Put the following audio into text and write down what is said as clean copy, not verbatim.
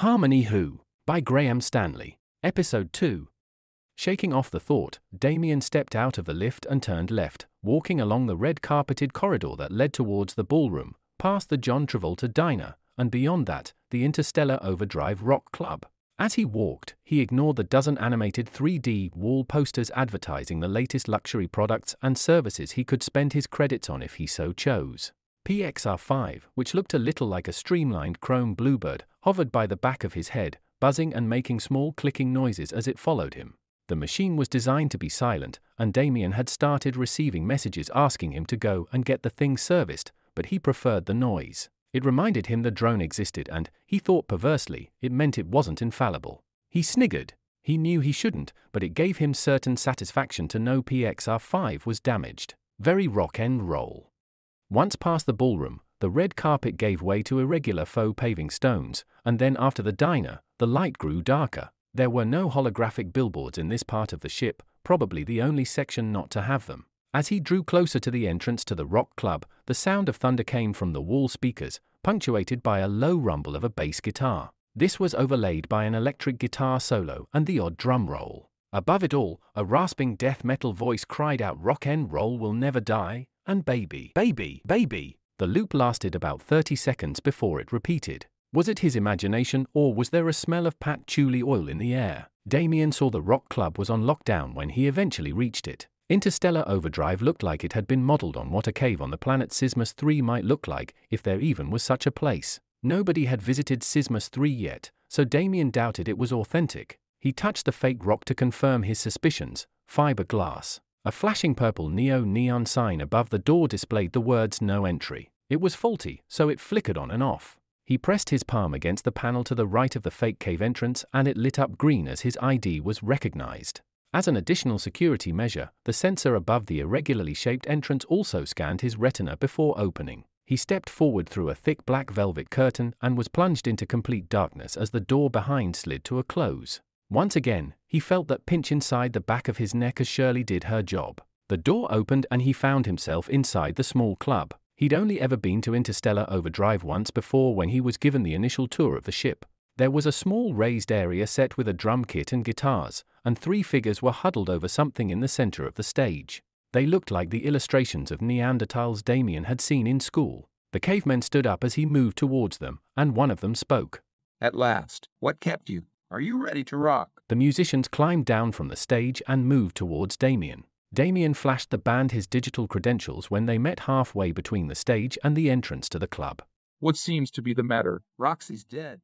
Harmony Who? By Graham Stanley. Episode 2. Shaking off the thought, Damien stepped out of the lift and turned left, walking along the red-carpeted corridor that led towards the ballroom, past the John Travolta diner, and beyond that, the Interstellar Overdrive Rock Club. As he walked, he ignored the dozen animated 3D wall posters advertising the latest luxury products and services he could spend his credits on if he so chose. PXR-5, which looked a little like a streamlined chrome bluebird, hovered by the back of his head, buzzing and making small clicking noises as it followed him. The machine was designed to be silent, and Damien had started receiving messages asking him to go and get the thing serviced, but he preferred the noise. It reminded him the drone existed and, he thought perversely, it meant it wasn't infallible. He sniggered. He knew he shouldn't, but it gave him certain satisfaction to know PXR-5 was damaged. Very rock and roll. Once past the ballroom, the red carpet gave way to irregular faux paving stones, and then after the diner, the light grew darker. There were no holographic billboards in this part of the ship, probably the only section not to have them. As he drew closer to the entrance to the rock club, the sound of thunder came from the wall speakers, punctuated by a low rumble of a bass guitar. This was overlaid by an electric guitar solo and the odd drum roll. Above it all, a rasping death metal voice cried out, "Rock and roll will never die," and "baby, baby, baby." The loop lasted about 30 seconds before it repeated. Was it his imagination, or was there a smell of patchouli oil in the air? Damien saw the rock club was on lockdown when he eventually reached it. Interstellar Overdrive looked like it had been modeled on what a cave on the planet Sismus 3 might look like, if there even was such a place. Nobody had visited Sismus 3 yet, so Damien doubted it was authentic. He touched the fake rock to confirm his suspicions. Fiberglass. A flashing purple neon sign above the door displayed the words "No entry." It was faulty, so it flickered on and off. He pressed his palm against the panel to the right of the fake cave entrance and it lit up green as his ID was recognized. As an additional security measure, the sensor above the irregularly shaped entrance also scanned his retina before opening. He stepped forward through a thick black velvet curtain and was plunged into complete darkness as the door behind slid to a close. Once again, he felt that pinch inside the back of his neck as Shirley did her job. The door opened and he found himself inside the small club. He'd only ever been to Interstellar Overdrive once before when he was given the initial tour of the ship. There was a small raised area set with a drum kit and guitars, and 3 figures were huddled over something in the center of the stage. They looked like the illustrations of Neanderthals Damien had seen in school. The cavemen stood up as he moved towards them, and one of them spoke. "At last, what kept you? Are you ready to rock?" The musicians climbed down from the stage and moved towards Damien. Damien flashed the band his digital credentials when they met halfway between the stage and the entrance to the club. "What seems to be the matter?" "Roxy's dead."